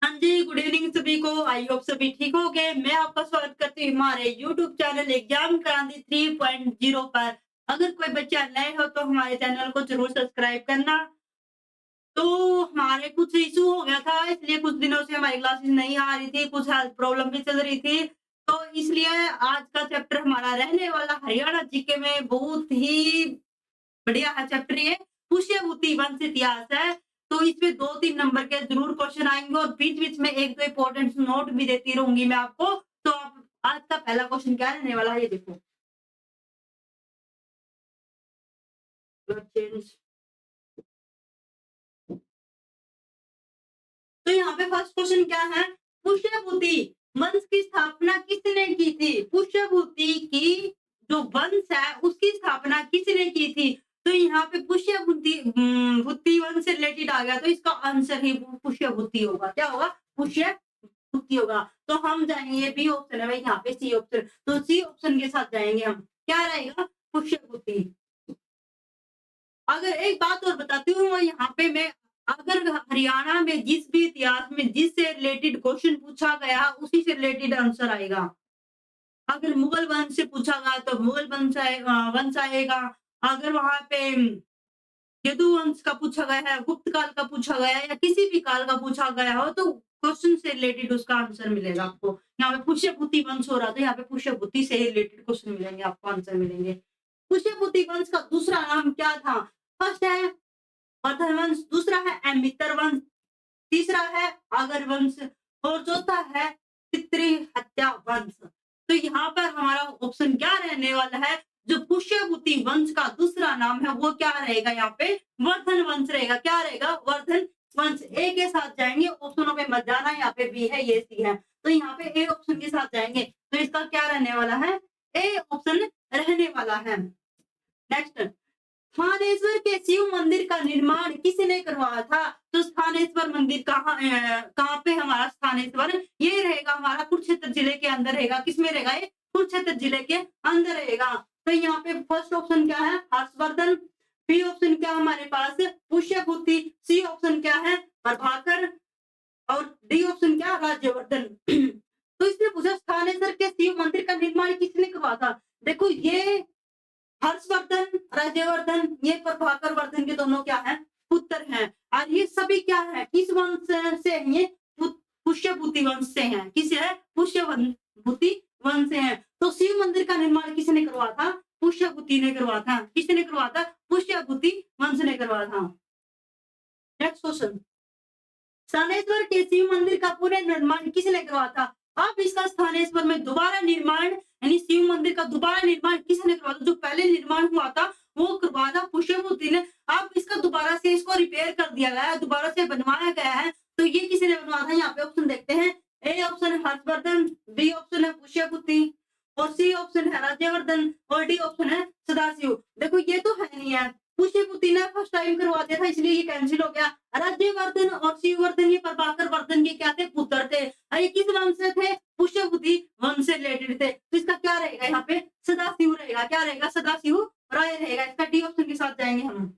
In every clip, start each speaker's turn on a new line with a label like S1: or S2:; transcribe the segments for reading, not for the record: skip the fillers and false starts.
S1: हाँ जी, good evening सभी को। आई होप सभी ठीक हो गए। मैं आपका स्वागत करती हूँ हमारे यूट्यूब चैनल एग्जाम क्रांति 3.0 पर। अगर कोई बच्चा नए हो तो हमारे चैनल को जरूर सब्सक्राइब करना। तो हमारे कुछ इशू हो गया था, इसलिए कुछ दिनों से हमारी क्लासेस नहीं आ रही थी, कुछ हेल्थ प्रॉब्लम भी चल रही थी। तो इसलिए आज का चैप्टर हमारा रहने वाला हरियाणा जीके में बहुत ही बढ़िया है चैप्टर ये। पुष्यभूति वंश इतिहास है। तो इसमें 2-3 नंबर के ज़रूर क्वेश्चन आएँगे और बीच-बीच में 1-2 इम्पोर्टेंट नोट भी देती रहूँगी मैं आपको। तो आप आज का पहला क्वेश्चन क्या रहने वाला है ये देखो। चेंज तो यहाँ पे फर्स्ट क्वेश्चन क्या है? पुष्यभूति वंश की स्थापना किसने की थी? पुष्यभूति की जो वंश है उसकी स्थापना किसने की थी? तो यहाँ पे भूति वंश से रिलेटेड आ गया, तो इसका आंसर ही पुष्यभूति होगा। क्या होगा? पुष्यभूति होगा। तो हम जाएंगे, बी ऑप्शन है भाई यहाँ पे, सी ऑप्शन। तो सी ऑप्शन के साथ जाएंगे हम। क्या रहेगा? पुष्यभूति। अगर एक बात और बताती हूँ यहाँ पे मैं, अगर हरियाणा में जिस भी इतिहास में जिससे रिलेटेड क्वेश्चन पूछा गया उसी से रिलेटेड आंसर आएगा। अगर मुगल वंश से पूछा गया तो मुगल वंश आएगा। अगर वहां पे यदुवंश का पूछा गया है, गुप्त काल का पूछा गया है या किसी भी काल का पूछा गया हो तो क्वेश्चन से रिलेटेड उसका आंसर मिलेगा आपको। यहाँ पे पुष्यभूति वंश हो रहा था, यहाँ पे पुष्यभूति से रिलेटेड क्वेश्चन मिलेंगे आपको, आंसर मिलेंगे। पुष्यभूति वंश का दूसरा नाम क्या था? फर्स्ट है वर्धन वंश, दूसरा है अमितर वंश, तीसरा है आगर वंश और चौथा है पितृ हत्या वंश। तो यहाँ पर हमारा ऑप्शन क्या रहने वाला है? जो पुष्यभूति वंश का दूसरा नाम है वो क्या रहेगा? यहाँ पे वर्धन वंश रहेगा। क्या रहेगा? वर्धन वंश। ए के साथ जाएंगे, ऑप्शनों पे मत जाना, यहाँ पे बी है, ये सी है। तो यहाँ पे ए ऑप्शन के साथ जाएंगे, तो इसका क्या रहने वाला है? ए ऑप्शन रहने वाला है। नेक्स्ट, थानेश्वर के शिव मंदिर का निर्माण किसने करवाया था? तो स्थानेश्वर मंदिर कहाँ पे हमारा स्थानेश्वर? ये रहेगा हमारा कुरुक्षेत्र जिले के अंदर रहेगा। किसमें रहेगा ये? कुरुक्षेत्र जिले के अंदर रहेगा। तो यहाँ पे फर्स्ट ऑप्शन क्या है? हर्षवर्धन। बी ऑप्शन क्या हमारे पास? पुष्यभूति। सी ऑप्शन क्या है? प्रभाकर। और डी ऑप्शन क्या? राज्यवर्धन। तो इसने पूछा स्थानेश्वर के शिव मंदिर का निर्माण किसने करवाया था? देखो ये हर्षवर्धन, राज्यवर्धन, ये प्रभाकर वर्धन के दोनों क्या है? पुत्र हैं। और ये सभी क्या है? किस वंश से हैं ये? पुष्यभूति वंश से हैं। किस है? पुष्यभूति वंश से हैं। तो शिव मंदिर का निर्माण किसने करवाया था? पुष्यभूति ने करवाया था। किसने करवाया था? पुष्यभूति वंश ने करवाया था। नेक्स्ट क्वेश्चन, स्थानेश्वर के शिव मंदिर का पुनर्निर्माण किसने करवाया था? अब इसका स्थानेश्वर में दोबारा निर्माण यानी शिव मंदिर का दोबारा निर्माण किसने करवाया था? जो पहले निर्माण हुआ था वो करवाया था पुष्यभूति ने। अब इसका दोबारा से इसको रिपेयर कर दिया गया है, दोबारा से बनवाया गया है। तो ये किसने बनवाया था? यहाँ पे ऑप्शन देखते हैं। ए ऑप्शन है हर्षवर्धन, बी ऑप्शन है पुष्यभूति और सी ऑप्शन है राज्यवर्धन और डी ऑप्शन है सदाशिव। देखो ये तो है नहीं है, पुष्यभूति ने फर्स्ट टाइम करवा दिया था इसलिए ये कैंसिल हो गया। राज्यवर्धन और शिववर्धन ये प्रभाकर वर्धन के क्या थे? पुत्र थे। ये किस वंश से थे? पुष्यभूति वंश से रिलेटेड थे। तो इसका क्या रहेगा? यहाँ पे सदाशिव रहेगा। क्या रहेगा? सदाशिव राय रहेगा। इसका डी ऑप्शन के साथ जाएंगे हम।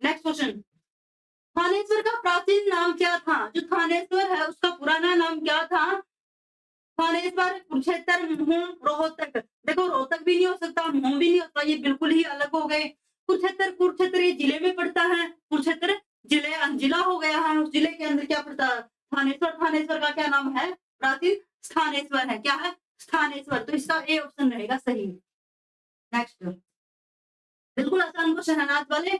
S1: नेक्स्ट क्वेश्चन, थानेश्वर का प्राचीन नाम क्या था? जो थानेश्वर है उसका पुराना नाम क्या था? थानेश्वर, कुरुक्षेत्र, महू, रोहतक। देखो रोहतक भी नहीं हो सकता, महू भी नहीं होता, ये बिल्कुल ही अलग हो गए। कुरुक्षेत्र ये जिले में पड़ता है। कुरुक्षेत्र जिला हो गया है। उस जिले के अंदर क्या पड़ता है? थानेश्वर। थानेश्वर का क्या नाम है? प्राचीन स्थानेश्वर है। क्या है? स्थानेश्वर। तो इसका ए ऑप्शन रहेगा सही। नेक्स्ट, बिल्कुल आसान क्वेश्चन है आज वाले।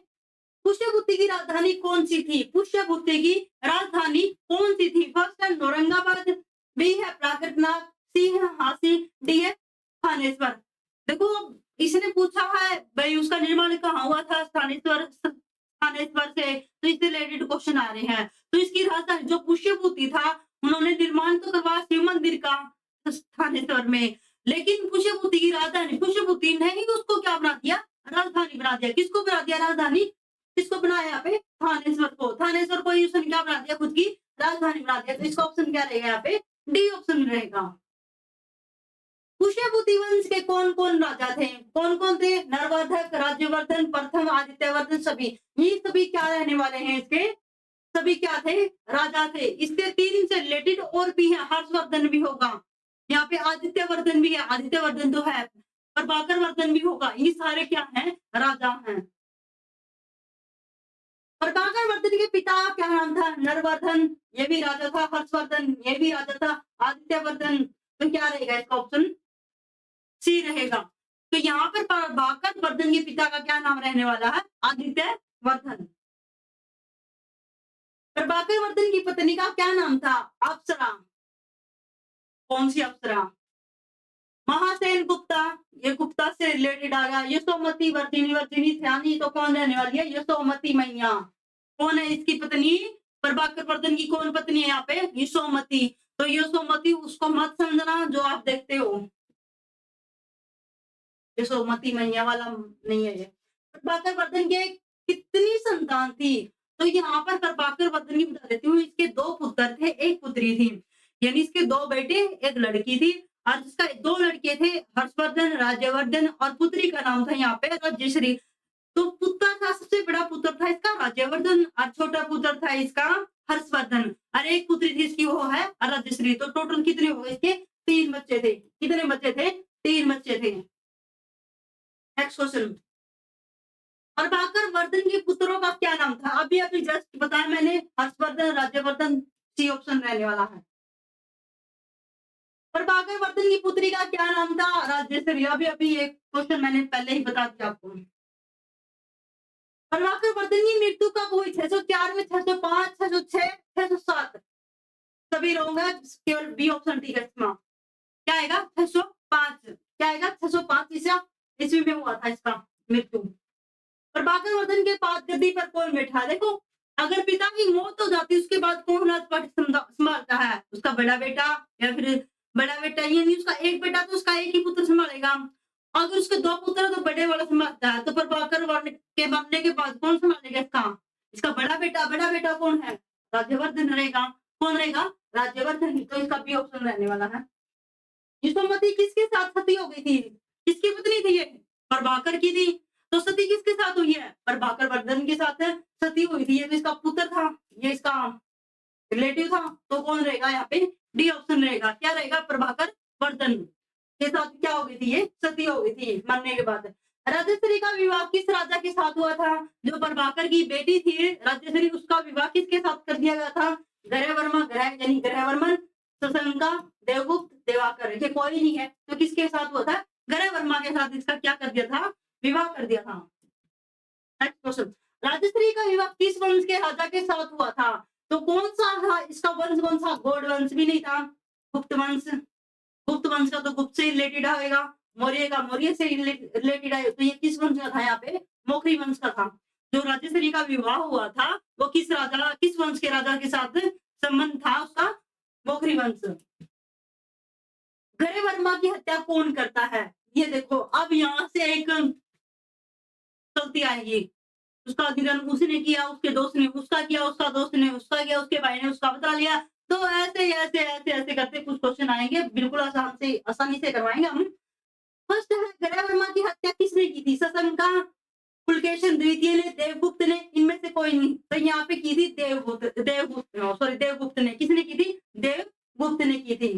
S1: पुष्यभूति की राजधानी कौन सी थी? पुष्यभूति की राजधानी कौन सी थी? फर्स्ट है औरंगाबाद, बी है प्राकृतनाथ, सी है हासी, डी है थानेश्वर। देखो इसने पूछा है भाई उसका निर्माण कहाँ हुआ था? थानेश्वर से। तो इससे रिलेटेड क्वेश्चन आ रहे हैं। तो इसकी राजधानी जो पुष्यभूति था उन्होंने निर्माण तो करवाया शिव मंदिर का थानेश्वर में, लेकिन पुष्यभूति की राजधानी पुष्यभूति ने ही उसको क्या बना दिया? राजधानी बना दिया। किसको बना दिया राजधानी? किसको बनाया यहाँ पे? थानेश्वर को। थानेश्वर को उसने क्या बना दिया? खुद की राजधानी बना दिया। तो इसका ऑप्शन क्या रहेगा? यहाँ पे डी ऑप्शन रहेगा। पुष्यभूति वंश के कौन कौन राजा थे? कौन कौन थे? नरवर्धक, राज्यवर्धन, प्रथम, आदित्यवर्धन, सभी। ये सभी क्या रहने वाले हैं इसके? सभी क्या थे? राजा थे। इसके 3 से रिलेटेड और भी है, हर्षवर्धन भी होगा। यहाँ पे आदित्यवर्धन भी है, आदित्यवर्धन तो है, प्रभाकर वर्धन भी होगा। ये सारे क्या हैं? राजा हैं। प्रभाकर वर्धन के पिता का क्या नाम था? नरवर्धन, ये भी राजा था। हर्षवर्धन, ये भी राजा था। आदित्यवर्धन, तो क्या रहेगा इसका ऑप्शन? सी रहेगा। तो यहाँ पर प्रभाकर वर्धन के पिता का क्या नाम रहने वाला है? आदित्यवर्धन। प्रभाकर वर्धन की पत्नी का क्या नाम था? अप्सरा। कौन सी अप्सरा? महासेन गुप्ता, ये गुप्ता से रिलेटेड आ गया। यशोमती वर्धिनी, वर्धिनी ध्यानी तो कौन रहने वाली है? यशोमती मैया। कौन है इसकी पत्नी? प्रभाकर वर्धन की कौन पत्नी है यहाँ पे? यशोमती। तो यशोमती उसको मत समझना जो आप देखते हो, यशोमती मैया वाला नहीं है ये। प्रभाकर वर्धन के कितनी संतान थी? तो यहाँ पर प्रभाकर वर्धन की बता देती हूँ, इसके 2 पुत्र थे, 1 पुत्री थी। यानी इसके 2 बेटे, 1 लड़की थी। और जिसका 2 लड़के थे, हर्षवर्धन, राज्यवर्धन, और पुत्री का नाम था यहाँ पे राज्यश्री। तो पुत्र था, सबसे बड़ा पुत्र था इसका राज्यवर्धन, और छोटा पुत्र था इसका हर्षवर्धन, और 1 पुत्री थी इसकी, वो है राज्यश्री। तो टोटल कितने हो गए इसके? 3 बच्चे थे। कितने बच्चे थे? 3 बच्चे थे। Next question. प्रभाकर वर्धन के पुत्रों का क्या नाम था? अभी अभी जस्ट बताया मैंने, हर्षवर्धन, राज्यवर्धन, सी ऑप्शन रहने वाला है। प्रभाकर वर्धन की पुत्री का क्या नाम था? राजेश्वरी। अभी अभी एक क्वेश्चन मैंने पहले ही बता दिया आपको। प्रभाकर वर्धन की मृत्यु कब हुई? 604 में, 605, 606, 607? सभी रॉन्ग है, केवल बी ऑप्शन ठीक है इसमें। क्या आएगा? 605। क्या आएगा? 605 ईस्वी में हुआ था इसका मृत्यु। प्रभाकर वर्धन के बाद गद्दी पर कौन बैठा? देखो, अगर पिता की मौत हो जाती है उसके बाद कौन राजपाट संभालता है? उसका बड़ा बेटा, या फिर बड़ा बेटा, ये नहीं, उसका एक बेटा तो उसका एक ही पुत्र संभालेगा। अगर उसके 2 पुत्र तो बड़े वाला संभालता है। तो प्रभाकर वर्धन के मरने के बाद कौन संभालेगा इसका? इसका बड़ा बेटा। बड़ा बेटा कौन है? राज्यवर्धन रहेगा। कौन रहेगा? राज्यवर्धन। तो इसका बी ऑप्शन रहने वाला है। यशोमती किसके साथ सती हो गई थी? किसकी पत्नी थी ये? प्रभाकर की थी। तो सती किसके साथ हुई है? प्रभाकर वर्धन के साथ सती हुई थी। ये तो इसका पुत्र था, ये इसका रिलेटिव था। तो कौन रहेगा यहाँ पे? डी ऑप्शन रहेगा। क्या रहेगा? प्रभाकर वर्धन के साथ क्या हो गई थी? ये सती हो गई थी मरने के बाद। राजश्री का विवाह किस राजा के साथ हुआ था? जो प्रभाकर की बेटी थी राजश्री, उसका विवाह किसके साथ कर दिया गया था? ग्रहवर्मा, ग्रह यानी ग्रहवर्मन, सशंका, देवगुप्त, दिवाकर। ये कोई नहीं है, तो किसके साथ हुआ था? ग्रहवर्मा के साथ इसका क्या कर दिया था? विवाह कर दिया था। Next question. राजश्री का विवाह किस वंश के राजा के साथ हुआ था? तो कौन सा था इसका वंश? कौन सा? गौड़ वंश भी नहीं था, गुप्त वंश। गुप्त वंश का तो गुप्त से रिलेटेड आएगा। मौर्य का मौर्य से रिलेटेड आएगा। तो ये किस वंश का था? यहाँ पे मौखरी वंश का था। जो राजश्री का विवाह हुआ था वो किस राजा, किस वंश के राजा के साथ संबंध था उसका? मौखरी वंश। ग्रहवर्मा की हत्या कौन करता है? ये देखो, अब यहाँ से एक चलती आएगी। उसका निधन उसने किया, उसके दोस्त ने उसका किया, उसका दोस्त ने उसका किया, उसके भाई ने उसका बदला लिया। तो ऐसे ऐसे ऐसे ऐसे करते कुछ क्वेश्चन आएंगे, बिल्कुल आसानी से करवाएंगे हम। फर्स्ट है, ग्रहवर्मा की हत्या किसने की थी? शशंका, पुलकेशन द्वितीय ने, देवगुप्त ने? इनमें से कोई नहीं। तो यहाँ पे की थी देवगुप्त ने। किसने की थी? देवगुप्त ने की थी।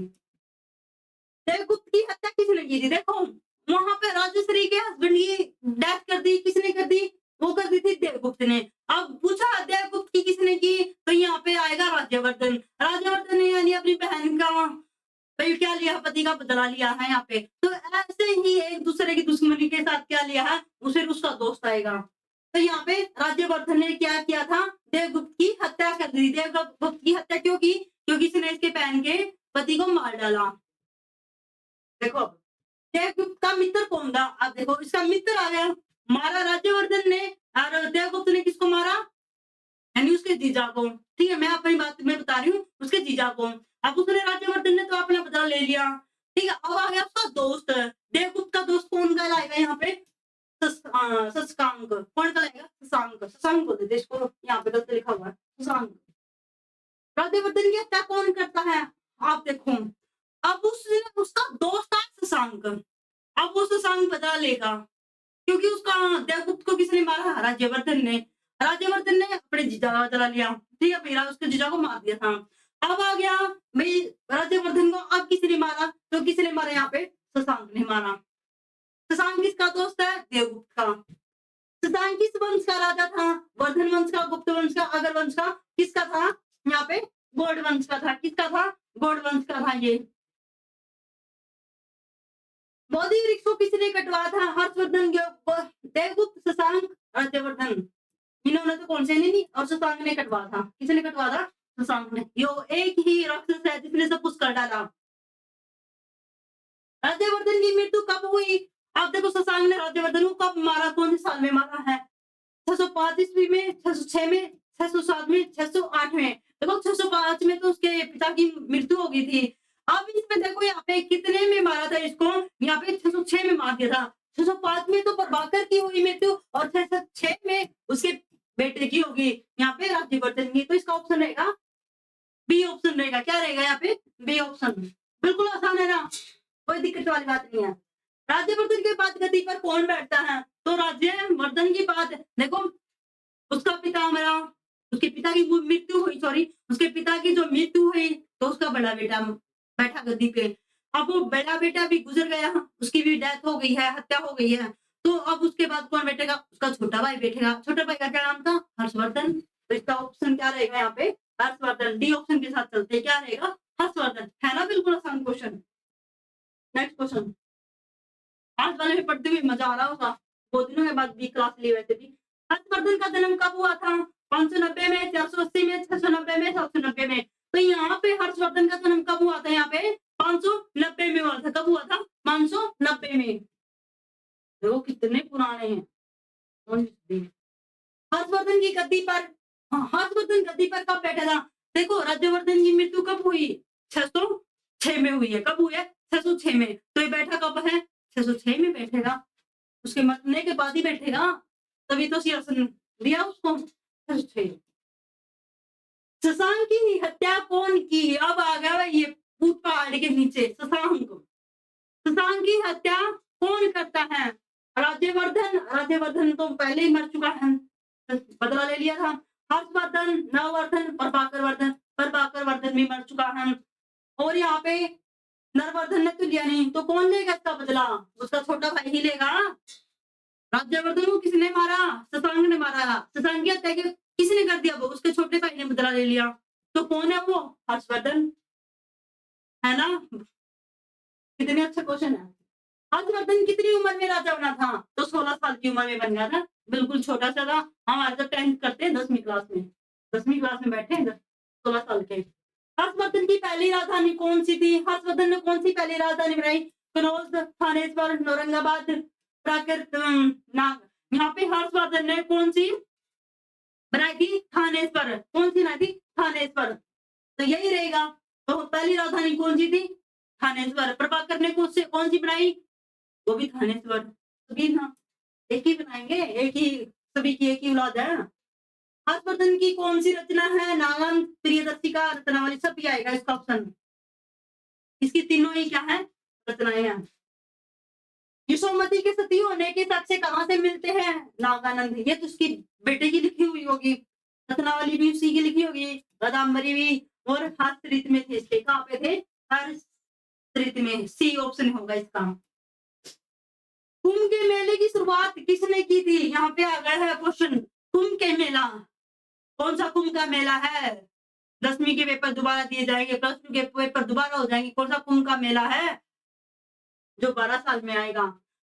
S1: देवगुप्त की हत्या किसने की थी? देखो, वहां पे राजश्री के हस्बैंड की डेथ कर दी। किसने कर दी? वो कर दी थी देवगुप्त ने। अब पूछा देवगुप्त की किसने की? तो यहाँ पे आएगा राज्यवर्धन। राज्यवर्धन ने यानी अपनी बहन का भाई क्या लिया? पति का बदला लिया है यहाँ पे। तो ऐसे ही एक दूसरे की दुश्मनी के साथ क्या लिया है? उसे उसका दोस्त आएगा। तो यहाँ पे राज्यवर्धन ने क्या किया था? देवगुप्त की हत्या कर दी। देवगुप्त की हत्या क्यों की? क्योंकि इसने इसके बहन के पति को मार डाला। देखो, देवगुप्त का मित्र कौन था? अब देखो, इसका मित्र आ गया, मारा राज्यवर्धन ने, और देवगुप्त ने किसको मारा? यानी उसके जीजा को। ठीक है, मैं अपनी बात में बता रही हूँ, उसके जीजा को। अब उसने राज्यवर्धन ने तो अपना बदला ले लिया। ठीक है, अब आ गया उसका दोस्त। देवगुप्त का दोस्त कौन कहलाएगा यहाँ पे? शशांक। कौन कहलाएगा? शशांक। शशांक बोलते थे इसको, यहाँ पे गलत लिखा हुआ है, शशांक। राज्यवर्धन की हत्या कौन करता है? आप देखो, अब उसका दोस्त था शशांक। अब वो शशांक बदला लेगा, क्योंकि उसका देवगुप्त को किसने मारा? राज्यवर्धन ने। राज्यवर्धन ने अपने जीजा का बदला लिया, ठीक है, मेरा उसके जीजा को मार दिया था। अब आ गया भाई राज्यवर्धन को, अब किसने मारा, तो किसने मारा यहाँ पे, शशांक ने मारा। शशांक किसका दोस्त है, देवगुप्त का। शशांक किस वंश का राजा था, वर्धन वंश का, गुप्त वंश का, अगर वंश का, किसका था, यहाँ पे गौड़ वंश का था। किसका था, गौड़ वंश का था ये। बोधि वृक्ष को किसने कटवाया था, हर्षवर्धन के ऊपर, देवगुप्त, शशांक, राज्यवर्धन, इन्होंने तो कौन से नहीं, और शशांक ने कटवा था। किसने कटवा था, शशांक ने। यो एक ही राक्षस है जिसने सब कुछ कर डाला। राज्यवर्धन की मृत्यु कब हुई, आप देखो शशांक ने राज्यवर्धन को कब मारा, कौन से साल में मारा है, 605 ईस्वी में, 606 में, 607 में, 608 में। देखो 605 में तो उसके पिता की मृत्यु हो गई थी। अब इसमें देखो यहाँ पे कितने में मारा था इसको, यहाँ पे 606 में मार दिया था। 605 में तो प्रभाकर की हुई मृत्यु, और 606 में उसके बेटे की होगी, यहाँ पे राज्यवर्धन की। तो इसका ऑप्शन रहेगा बी ऑप्शन रहेगा। क्या रहेगा यहाँ पे, बी ऑप्शन। बिल्कुल आसान है ना, कोई दिक्कत वाली बात नहीं है। राज्यवर्धन के बाद गद्दी पर कौन बैठता है, तो राज्यवर्धन की बात देखो, उसका पिता मरा, उसके पिता की मृत्यु हुई, सॉरी, उसके पिता की जो मृत्यु हुई, तो उसका बड़ा बेटा बैठा गद्दी पे। अब वो बड़ा बेटा भी गुजर गया, उसकी भी डेथ हो गई है, हत्या हो गई है, तो अब उसके बाद कौन बैठेगा, उसका छोटा भाई बैठेगा। छोटा भाई का क्या नाम था, हर्षवर्धन। तो इसका ऑप्शन क्या रहेगा यहाँ पे, हर्षवर्धन। डी ऑप्शन के साथ चलते हैं, क्या रहेगा, हर्षवर्धन, है ना, बिल्कुल आसान क्वेश्चन। नेक्स्ट क्वेश्चन, आज वाले में पढ़ते हुए मजा आ रहा होगा, बहुत दिनों के बाद भी क्लास ली वैसे भी। हर्षवर्धन का जन्म कब हुआ था, 590 में, 480 में, 690 में, 790 में। तो यहाँ पे हर्षवर्धन का जन्म कब हुआ था, यहाँ पे 590 में हुआ था। कब हुआ था, 590 में। देखो कितने पुराने हैं। हर्षवर्धन की गद्दी पर, हर्षवर्धन गद्दी पर कब बैठा था, देखो राज्यवर्धन की मृत्यु कब हुई, 606 में हुई है। कब हुई है, 606 में। तो ये बैठा कब है, 606 में बैठेगा, उसके मरने के बाद ही बैठेगा, तभी तो सिंहासन दिया उसको। 606। शशांक की हत्या कौन की, अब आ गया ये भूत पहाड़ के नीचे। शशांक, शशांक की हत्या कौन करता है, राज्यवर्धन। राज्यवर्धन तो पहले ही मर चुका है, बदला ले लिया था। हर्षवर्धन, नववर्धन, प्रभाकर वर्धन, प्रभाकर वर्धन भी मर चुका है। और यहाँ पे नरवर्धन ने तो लिया नहीं, तो कौन लेगा इसका बदला, उसका छोटा भाई ही लेगा। राज्यवर्धन को किसने मारा, शशांक ने मारा। शशांक की हत्या किसने कर दिया, वो उसके छोटे भाई ने बदला ले लिया। तो कौन है वो, हर्षवर्धन, है ना। कितने अच्छा क्वेश्चन है। हर्षवर्धन कितनी उम्र में राजा बना था, तो 16 साल की उम्र में बन गया था, बिल्कुल छोटा सा था। हमारे जब 10th करते हैं 10वीं क्लास में, 10वीं क्लास में बैठे हैं 16 साल के। हर्षवर्धन की पहली राजधानी कौन सी थी, हर्षवर्धन ने कौन सी पहली राजधानी बनाई, कनौज, थानेश्वर, औरंगाबाद, प्राकृत यहाँ पे हर्षवर्धन ने कौन सी बनाई थी, थानेश्वर। कौन सी बनाई थी, थानेश्वर। तो यही रहेगा। तो पहली राजधानी कौन सी थी, थानेश्वर। प्रभाकर ने कौन सी बनाई, वो भी थानेश्वर। सभी ना एक ही बनाएंगे, एक ही, सभी की एक ही औलाद है। हर्षवर्धन की कौन सी रचना है, नागन, प्रियदर्शिका, रत्नावली, सब भी आएगा इसका ऑप्शन। इसकी तीनों ही क्या है, रचनाएं हैं। यशोमती के सती होने के साक्ष्य कहाँ से मिलते हैं, नागानंद। ये तो उसकी बेटे की लिखी हुई होगी, रत्नावली भी उसी की लिखी होगी, गदाम्बरी भी, और हर्षरित में थे इसके। कहाँ पे थे, हर्षरित में। सी ऑप्शन होगा इसका। कुंभ के मेले की शुरुआत किसने की थी, यहाँ पे आ गया है क्वेश्चन। कुंभ के मेला, कौन सा कुंभ का मेला है, 10वीं के पेपर दोबारा दिए जाएंगे, +2 के पेपर दोबारा हो जाएंगे। कौन सा कुंभ का मेला है, जो 12 साल में आएगा।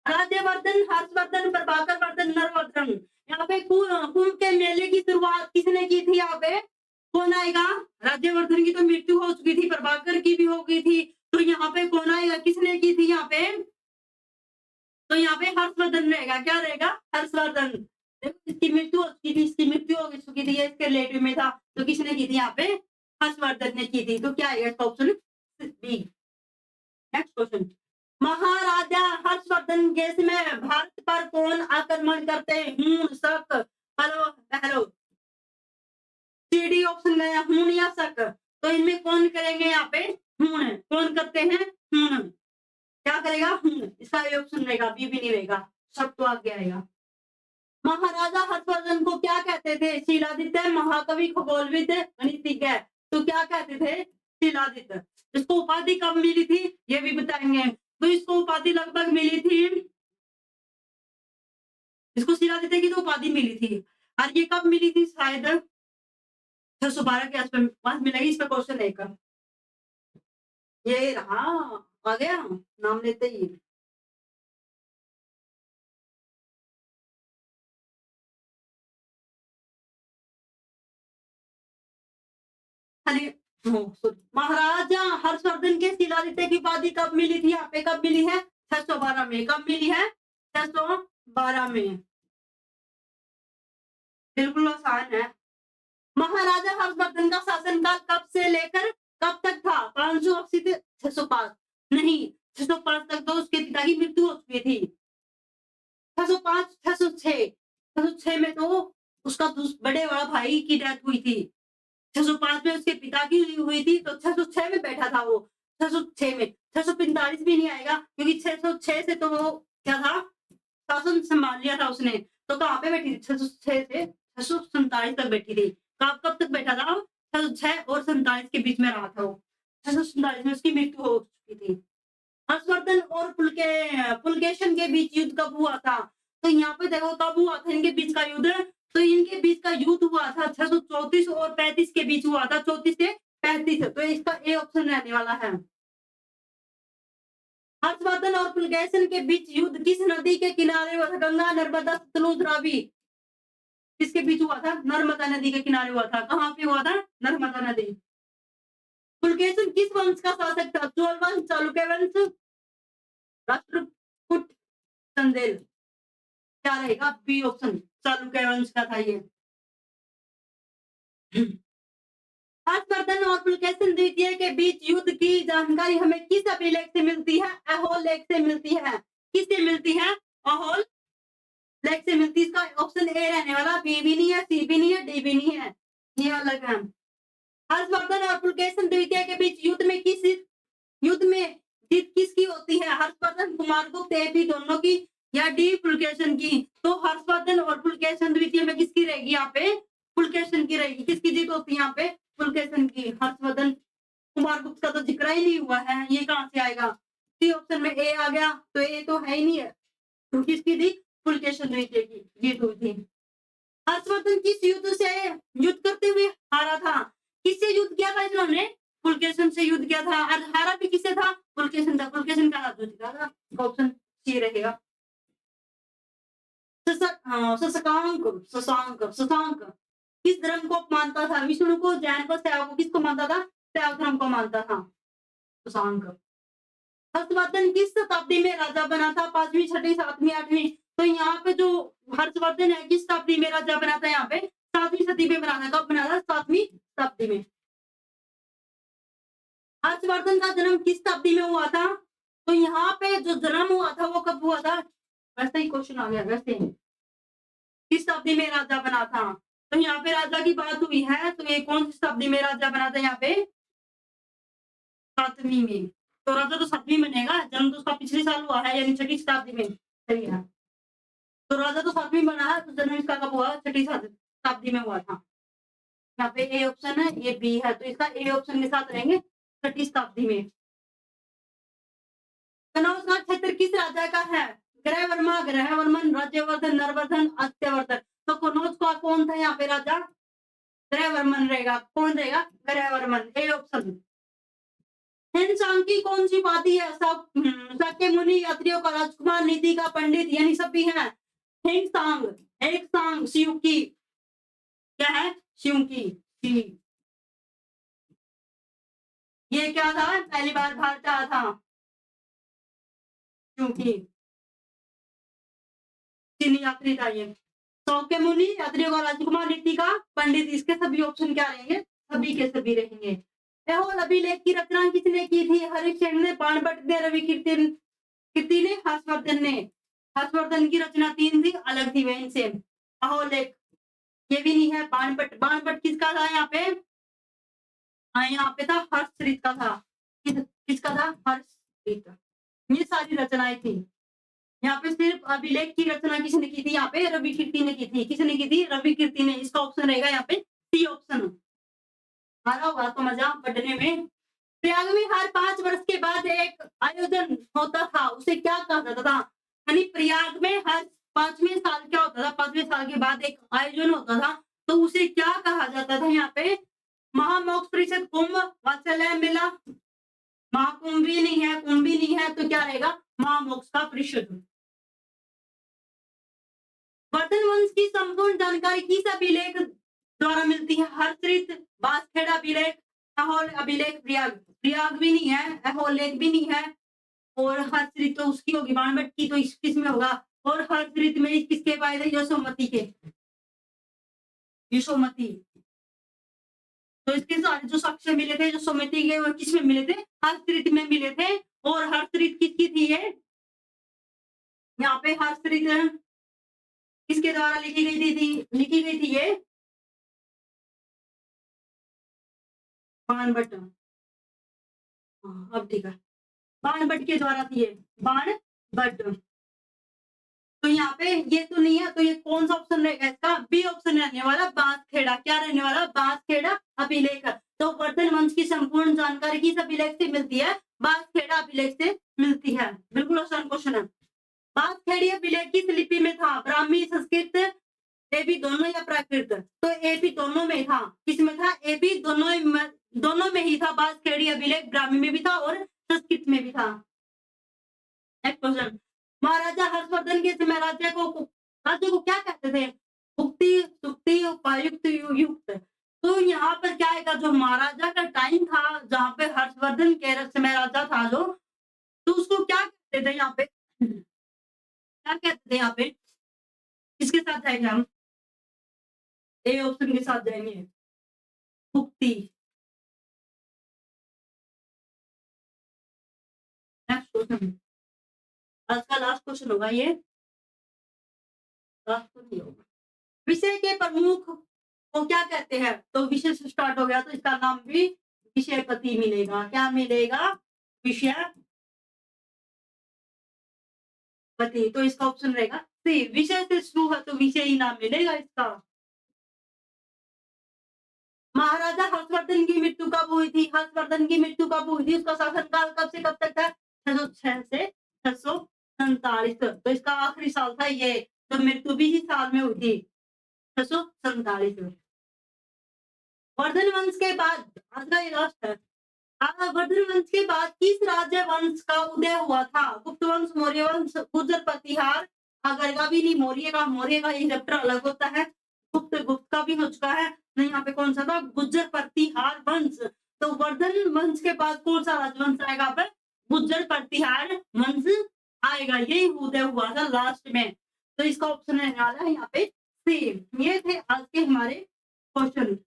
S1: राज्यवर्धन, हर्षवर्धन, प्रभाकर वर्धन, नरवर्धन। यहाँ पे कुंभ के मेले की शुरुआत किसने की थी, यहाँ पे कौन आएगा, राज्यवर्धन की तो मृत्यु हो चुकी थी, प्रभाकर की भी हो गई थी, तो यहाँ पे कौन आएगा, किसने की थी यहाँ पे, तो यहाँ पे हर्षवर्धन रहेगा। क्या रहेगा, हर्षवर्धन। इसकी मृत्यु हो चुकी थी, इसकी मृत्यु हो चुकी थी, इसके रिलेटिव में था, तो किसने की थी, यहाँ पे हर्षवर्धन ने की थी। तो क्या आएगा इसका ऑप्शन बी। नेक्स्ट क्वेश्चन, महाराजा हर्षवर्धन के समय भारत पर कौन आक्रमण करते हैं, हूण, शक, पहलो। डी ऑप्शन गया, हूण या शक। तो इनमें कौन करेंगे, यहाँ पे हूण। कौन करते हैं, हूण। क्या करेगा, हूण। इसका ऑप्शन रहेगा, बी भी नहीं रहेगा, शक तो आगे आएगा। महाराजा हर्षवर्धन को क्या कहते थे? शीलादित्य, महाकवि, खगोलविद, गणितज्ञ। तो क्या कहते थे? शीलादित्य। इसको उपाधि कब मिली थी ये भी बताएंगे। तो इसको उपाधि लगभग मिली थी, इसको शीलादित्य की तो उपाधि मिली थी और ये कब मिली थी? शायद 612 के आसपास मिलेगी। इस पर क्वेश्चन है एक। ये रहा, आ गया नाम लेते ही। अरे महाराजा हर्षवर्धन के शिलादित्य की उपाधि कब मिली थी? यहाँ पे कब मिली है? 612 में। कब मिली है? 612 में। बिल्कुल आसान है। महाराजा हर्षवर्धन का शासनकाल कब से लेकर कब तक था? 580 से 605 नहीं, 605 तक तो उसके पिता की मृत्यु हो चुकी थी। 605, 606, 606 में तो उसका बड़े बड़ा भाई की डेथ हुई थी। 605 में उसके पिता की हुई थी, तो 606 में बैठा था वो। 606 में 645 भी नहीं आएगा क्योंकि 606 से तो वो क्या था, शासन संभाल लिया था उसने। तो कहाँ पे बैठी थी? 606 से 647 तक बैठी थी। कब तक बैठा था? 606 और 47 के बीच में रहा था वो। 647 में उसकी मृत्यु हो चुकी थी। हर्षवर्धन और पुलकेशन के बीच युद्ध कब हुआ था? तो यहाँ पे देखो कब हुआ था इनके बीच का युद्ध। तो इनके बीच का युद्ध हुआ था 634 और 35 के बीच हुआ था, 34 से 35। तो इसका ए ऑप्शन रहने वाला है। हर्षवर्धन और पुलकेशन के बीच युद्ध किस नदी के किनारे हुआ था? गंगा, नर्मदा, सतलुज, रावी। किसके बीच हुआ था? नर्मदा नदी के किनारे हुआ था। कहाँ पे हुआ था? नर्मदा नदी। पुलकेशन किस वंश का शासक था? चोल वंश, चालुक्य वंश, राष्ट्रकूट, चंदेल। क्या रहेगा? बी ऑप्शन, चालुक्य वंश का था ये। हर्षवर्धन और पुलकेशन द्वितीय के बीच युद्ध की जानकारी हमें किस अभिलेख से मिलती है? अहोल लेख से मिलती है। किससे मिलती है? अहोल लेख से मिलती है। इसका ऑप्शन ए रहने वाला। बी भी नहीं है, सी भी नहीं है, डी भी नहीं है, ये अलग है। हर्षवर्धन और पुलकेशन द्वितीय के बीच युद्ध में जीत किसकी होती है? हर्षवर्धन, कुमारगुप्त, ए बी दोनों की या डी पुलकेशन की? तो हर्षवर्धन और पुलकेशन द्वितीय में किसकी रहेगी? यहाँ पे पुलकेशन की रहेगी। किसकी जीत होती है यहाँ पे? पुलकेशन की। हर्षवर्धन कुमारगुप्त का तो जिक्र ही नहीं हुआ है, ये कहाँ से आएगा? सी ऑप्शन में ए आ गया, तो ए तो है ही नहीं है। तो किसकी थी? पुलकेशन द्वितीय की जीत हुई थी। हर्षवर्धन किस युद्ध से युद्ध करते हुए हारा था? किससे युद्ध किया था इन्होंने? पुलकेशन से युद्ध किया था। और हारा भी किससे था? पुलकेशन था। पुलकेशन का हाथ जीता था। ऑप्शन सी रहेगा। शशांक किस धर्म को मानता था? विष्णु को, जैन को, शैव को। किसको मानता था? शैव धर्म को मानता था शशांक। हर्षवर्धन किस शताब्दी में राजा बना था? 5वीं, 6वीं, 7वीं, 8वीं। तो यहाँ पे जो हर्षवर्धन है किस शताब्दी में राजा बना था? यहाँ पे 7वीं शताब्दी में बना था। कब बना था? 7वीं शताब्दी में। हर्षवर्धन का जन्म किस शताब्दी में हुआ था? तो यहाँ पे जो जन्म हुआ था वो कब हुआ था? वैसे ही क्वेश्चन आ गया। वैसे किस शताब्दी में राजा बना था? तो यहाँ पे राजा की बात हुई है, तो ये कौन सी शताब्दी में राजा बना था? यहाँ पे 7वीं में। तो राजा तो 7वीं में बनेगा, जन्म तो उसका पिछले साल हुआ है, यानी 6ठी शताब्दी में। सही है। तो राजा तो 7वीं बना है, तो जन्म इसका कब हुआ? 6ठी शताब्दी में हुआ था। यहाँ पे ए ऑप्शन है, ये बी है, तो इसका ए ऑप्शन के साथ रहेंगे 6ठी शताब्दी में। कनौज का क्षेत्र किस राजा का है? ग्रहवर्मा, ग्रहवर्मन, राज्यवर्धन, नरवर्धन, आदित्यवर्धन। तो कनौज का कौन था यहाँ पे राजा? ग्रहवर्मन रहेगा। कौन रहेगा? ग्रहवर्मन। A option. हिंदुस्तान की कौन सी उपाधि है? शाक्य मुनि, यात्रियों का राजकुमार, नीति का पंडित, यानी सभी हैं। हिंदुस्तान, एक सांग, शिव की। क्या है? शिव की। ये क्या था? पहली बार भारत आया था क्योंकि चीनी यात्री था ये। शाक्य मुनि, यात्रियों का राजकुमार, नीति का पंडित। इसके सभी ऑप्शन क्या रहेंगे? सभी के सभी रहेंगे। अहोल अभिलेख की रचना किसने की थी? हरिश्चंद्र ने, बाणभट्ट ने, रवि कीर्ति ने, हर्षवर्धन ने। हर्षवर्धन की रचना 3 थी, अलग थी वहीं से। अहोल लेख ये भी नहीं है। बाणभट्ट, बाणभट्ट किसका था यहाँ पे? हाँ, यहाँ पे था हर्षचरित का था। किसका था? हर्षचरित। ये सारी रचनाएं थी। यहाँ पे सिर्फ अभिलेख की रचना किसने की थी? यहाँ पे रवि कीर्ति ने की थी। किसने की थी? रवि कीर्ति ने। इसका ऑप्शन रहेगा यहाँ पे सी ऑप्शन। आ रहा होगा तो मजा पढ़ने में। प्रयाग में हर 5 वर्ष के बाद एक आयोजन होता था, उसे क्या कहा जाता था? यानी प्रयाग में हर 5वें साल क्या होता था? 5वें साल के बाद एक आयोजन होता था, तो उसे क्या कहा जाता था? यहाँ पे महामोक्ष परिषद, कुंभ, वात्सल्य मेला, महाकुंभ भी नहीं है, कुंभ भी नहीं है, तो क्या रहेगा? महामोक्ष का परिषद। वर्धन वंश की संपूर्ण जानकारी किस अभिलेख द्वारा मिलती है? हर्षरित, बांसखेड़ा अभिलेख, अहोल अभिलेख, प्रयाग। प्रयाग भी नहीं है, अहोल लेख भी नहीं है, और हर्षरित तो उसकी होगी बाणभट्ट की, तो किसमें होगा? और हर्षरित में किसके पाए थे? यशोमती के। यशोमती। तो इसके सारे जो साक्ष्य मिले थे यशोमती के, वो किसमें मिले थे? हर्षरित में मिले थे। और हर्षरित किसकी थी ये? यहाँ पे हर्षरित किसके द्वारा लिखी गई थी? लिखी गई थी ये बाणभट्ट। हाँ, अब ठीक है। बाणभट्ट के द्वारा थी ये, बाणभट्ट। तो यहाँ पे ये तो नहीं है, तो ये कौन सा ऑप्शन रहेगा इसका? बी ऑप्शन रहने वाला, बांसखेड़ा। क्या रहने वाला? बांसखेड़ा अभिलेख। तो वर्धन वंश की संपूर्ण जानकारी किस अभिलेख से मिलती है? बांसखेड़ा अभिलेख से मिलती है। बिल्कुल आसान क्वेश्चन है। बांसखेड़ी अभिलेख किस लिपि में था? ब्राह्मी, संस्कृत, ए बी दोनों या प्राकृत? तो ए बी दोनों में था। किसमें था? ए बी दोनों में ही था। बांसखेड़ी अभिलेख ब्राह्मी में भी था और संस्कृत में भी था। Next question. महाराजा हर्षवर्धन के समय राज्य को क्या कहते थे? उक्ति, सुक्ति, उपायुक्त, युक्त। तो यहाँ पर क्या आएगा? जो महाराजा का टाइम था, जहाँ पे हर्षवर्धन के समय राजा था जो, तो उसको क्या कहते थे? यहाँ पे क्या कहते थे? यहाँ पे किसके साथ जाएंगे हम? ए ऑप्शन के साथ जाएंगे, उक्ति। नेक्स्ट क्वेश्चन, आज का लास्ट क्वेश्चन होगा ये, लास्ट तो नहीं होगा। विषय के प्रमुख को क्या कहते हैं? तो विषय से स्टार्ट हो गया, तो इसका नाम भी विषयपति मिलेगा। क्या मिलेगा? विषयपति। तो इसका ऑप्शन रहेगा सी। विषय से शुरू है तो विषय ही नाम मिलेगा इसका। महाराजा हर्षवर्धन की मृत्यु कब हुई थी? हर्षवर्धन की मृत्यु कब हुई थी? उसका शासनकाल कब से कब तक था? 606 से 647। तो इसका आखिरी साल था ये, तो मृत्यु भी इसी साल में हुई थी, 647। वर्धन वंश के बाद, आज का ये लास्ट है, वर्धन वंश के बाद किस राज्य वंश का उदय हुआ था? गुप्त वंश, मौर्य वंश, गुर्जर प्रतिहार, अगर भी नहीं, मौर्य का ये चैप्टर अलग होता है। गुप्त का भी हो चुका है। नहीं, यहाँ पे कौन सा था? गुर्जर प्रतिहार वंश। तो वर्धन वंश के बाद कौन सा राजवंश आएगा? यहाँ पे गुर्जर प्रतिहार वंश आएगा। यही उदय हुआ था लास्ट में। तो इसका ऑप्शन रहने वाला है यहाँ पे सी। ये थे आज के हमारे क्वेश्चन।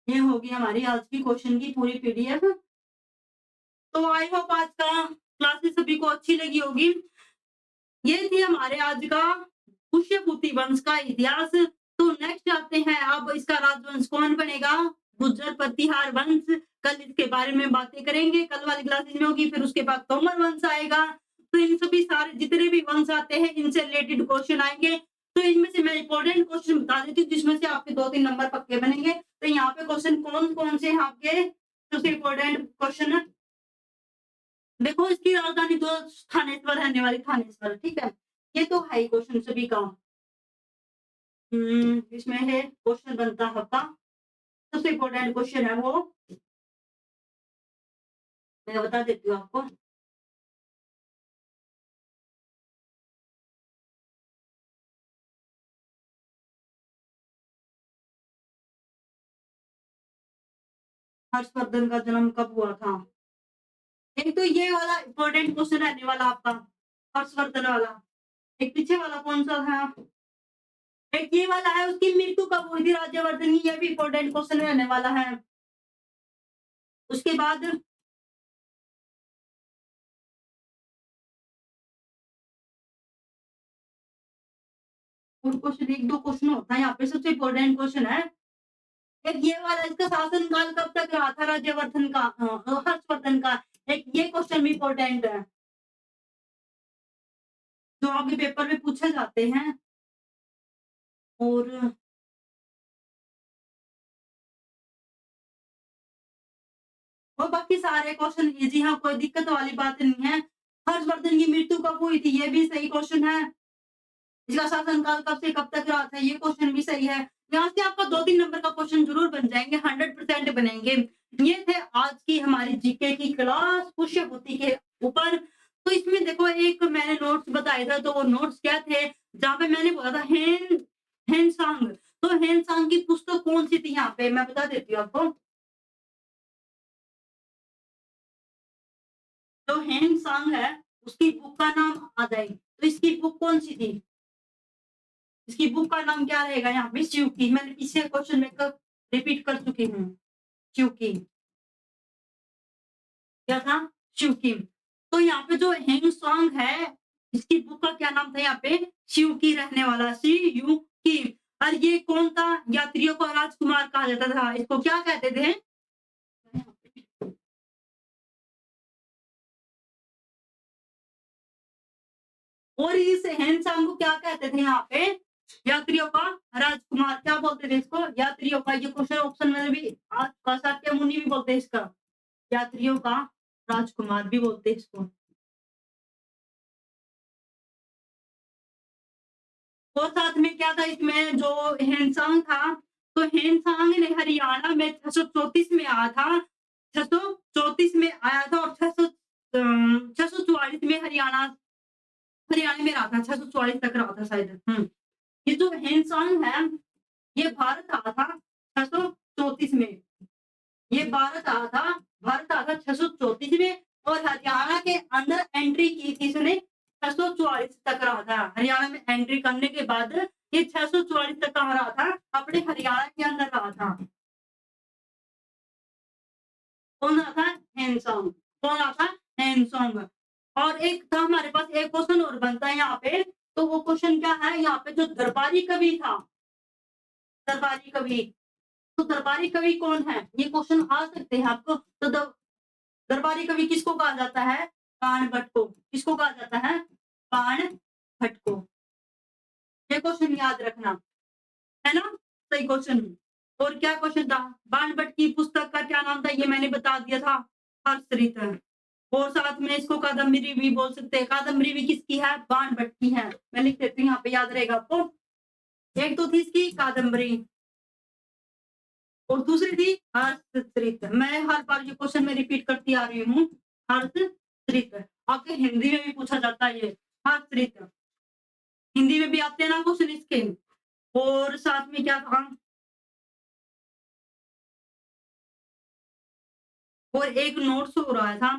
S1: ये होगी हमारी आज की क्वेश्चन की पूरी पीडीएफ। तो आई होप आज का क्लासेस सभी को अच्छी लगी होगी। ये थी हमारे आज का पुष्यभूति वंश का इतिहास। तो नेक्स्ट आते हैं, अब इसका राजवंश कौन बनेगा? गुर्जर प्रतिहार वंश। कल इसके बारे में बातें करेंगे, कल वाली क्लासेस में होगी। फिर उसके बाद तोमर वंश आएगा। तो इन सभी सारे जितने भी वंश आते हैं, इनसे रिलेटेड क्वेश्चन आएंगे। तो इनमें से मैं इंपॉर्टेंट क्वेश्चन बता देती हूँ, जिसमें से आपके 2-3 नंबर पक्के बनेंगे। तो यहाँ पे क्वेश्चन कौन कौन से हैं आपके सबसे इंपॉर्टेंट क्वेश्चन? देखो, इसकी राजधानी तो थानेश्वर रहने वाली, थानेश्वर। ठीक है, ये तो है क्वेश्चन सभी का। इसमें है क्वेश्चन बनता है आपका, सबसे इंपॉर्टेंट क्वेश्चन है वो, मैं बता देती हूँ आपको। हर्षवर्धन का जन्म कब हुआ था? एक तो ये वाला इंपॉर्टेंट क्वेश्चन रहने वाला आपका, हर्षवर्धन वाला। एक पीछे वाला कौन सा था? एक ये वाला है, उसकी मृत्यु कब हुई थी राज्यवर्धन की, ये भी इंपॉर्टेंट क्वेश्चन रहने वाला है। उसके बाद क्वेश्चन, 1-2 क्वेश्चन होता है यहाँ पे। सबसे इंपॉर्टेंट क्वेश्चन है एक ये वाला, इसका शासन काल कब तक रहा था राज्यवर्धन का, हर्षवर्धन का? एक ये क्वेश्चन भी इम्पोर्टेंट है, जो आपके पेपर में पूछे जाते हैं। और बाकी सारे क्वेश्चन इजी हैं, कोई दिक्कत वाली बात नहीं है। हर्षवर्धन की मृत्यु कब हुई थी? ये भी सही क्वेश्चन है। इसका शासनकाल कब से कब तक रहा था? ये क्वेश्चन भी सही है। यहाँ से आपका 2-3 नंबर का क्वेश्चन जरूर बन जाएँगे, 100% बनेंगे। ये थे आज की हमारी जीके की क्लास पुष्यभूति के ऊपर। तो इसमें देखो एक मैंने नोट्स बताए थे, तो वो नोट्स क्या थे? जहाँ पे मैंने बोला था हेनसांग, तो हेनसांग की पुस्तक कौन-सी थी यहाँ पे? मैं बता देती हूँ आपको। जो हेनसांग है, उसकी बुक का नाम अदय। तो इसकी बुक कौन-सी थी? इसकी बुक का नाम क्या रहेगा यहाँ पे? च्यूकी। मैंने पिछले क्वेश्चन में क रिपीट कर चुकी हूँ। च्यूकी। क्या था? च्यूकी। तो यहाँ पे जो हेंगसांग है, इसकी बुक का क्या नाम था यहाँ पे? च्यूकी रहने वाला, सी-यू-की। और ये कौन था? यात्रियों को राजकुमार कहा जाता था। इसको क्या कहते थे? और इस हेनसांग को क्या कहते थे यहाँ पे? यात्रियों का राजकुमार। क्या बोलते थे इसको? यात्रियों का। ये क्वेश्चन ऑप्शन में भी आ चुका, शाक्यमुनि भी बोलते हैं इसका। यात्रियों का राजकुमार भी बोलते हैं इसको। और साथ में क्या था इसमें जो हेनसांग था, तो हेनसांग ने हरियाणा में 634 में आया था। 634 में आया था और 644 में हरियाणा में रहा था। 644 तक रहा था शायद। ये जो हेनसांग है, ये भारत आया था 634 में। ये भारत आया था 634 में और हरियाणा के अंदर एंट्री की थी इसने 644 तक रहा था। हरियाणा में एंट्री करने के बाद ये 644 तक कहाँ रहा था? अपने हरियाणा के अंदर रहा था। कौन रहा था? हेनसोंग। कौन रहा था? हेनसोंग। और एक था हमारे पास, एक क्वेश्चन और बनता है यहाँ पे। तो वो क्वेश्चन क्या है? यहाँ पे जो दरबारी कवि था, दरबारी कवि, तो दरबारी कवि कौन है? ये क्वेश्चन आ सकते हैं आपको। तो दरबारी कवि किसको कहा जाता है? बाणभट्ट को। किसको कहा जाता है? बाणभट्ट को। ये क्वेश्चन याद रखना, है ना? सही क्वेश्चन। और क्या क्वेश्चन था? बाणभट्ट की पुस्तक का क्या नाम था? ये मैंने बता दिया था, हर्षचरित। और साथ में इसको कादम्बरी भी बोल सकते हैं। कादम्बरी भी किसकी है? बाणभट्ट की है। मैं लिख देती हूँ यहाँ पे, याद रहेगा आपको। एक तो थी इसकी कादम्बरी और दूसरी थी हर्षचरित। मैं हर बार ये क्वेश्चन में रिपीट करती आ रही हूँ, हर्षचरित। आपके हिंदी में भी पूछा जाता है ये हर्षचरित। हिंदी में भी आते हैं ना क्वेश्चन इसके। और साथ में क्या था? और एक नोट्स हो रहा था,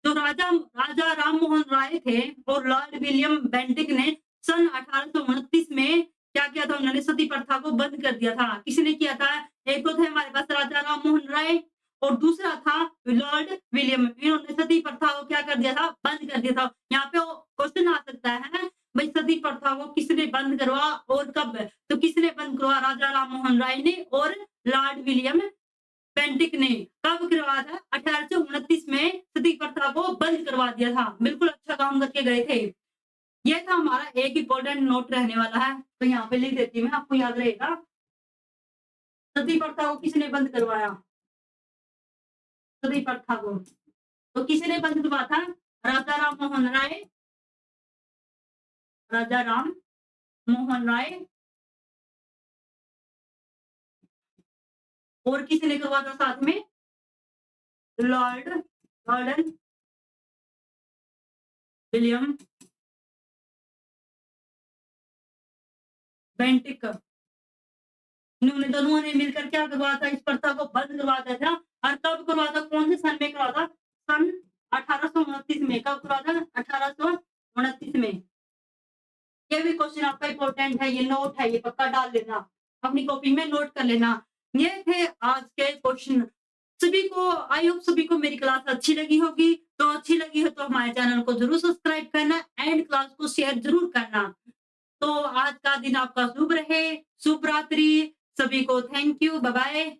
S1: जो राजा राजा राम मोहन राय थे और लॉर्ड विलियम बेंटिक ने सन 1829 में क्या किया था? उन्होंने सती प्रथा को बंद कर दिया था। किसने किया था? एक तो थे हमारे पास राजा राम मोहन राय और दूसरा था लॉर्ड विलियम। इन्होंने सती प्रथा को क्या कर दिया था? बंद कर दिया था। यहाँ पे क्वेश्चन आ सकता है, भाई सती प्रथा को किसने बंद करवा और कब? तो किसने बंद करवा? राजा राम मोहन राय ने और लॉर्ड विलियम पेंटिक ने। कब करवाया था? 1829 में सती प्रथा को बंद करवा दिया था। बिल्कुल अच्छा काम करके गए थे। ये था हमारा एक इम्पोर्टेंट नोट रहने वाला है, तो यहाँ पे लिख देती हूँ मैं, आपको याद रहेगा। सती प्रथा को किसने बंद करवाया? सती प्रथा को तो किसने बंद करवाया था? राजा राम मोहन राय। राजा राम मोहन राय। और किसने करवाया था साथ में? Lord Lord William Bentinck. इन्होंने दोनों ने मिलकर क्या करवाया था? इस प्रथा को बंद करवाया था। और कब करवाया था? कौन से सन में करवाया था? सन 1829 में। कब करवाया था? 1829 में। ये भी क्वेश्चन आपका इम्पोर्टेंट है, ये नोट है, ये पक्का डाल लेना, अपनी कॉपी में नोट कर लेना। ये थे आज के क्वेश्चन। सभी को, आई होप सभी को मेरी क्लास अच्छी लगी होगी। तो अच्छी लगी है तो हमारे चैनल को जरूर सब्सक्राइब करना एंड क्लास को शेयर जरूर करना। तो आज का दिन आपका शुभ रहे। शुभ रात्रि। सभी को थैंक यू। Bye bye.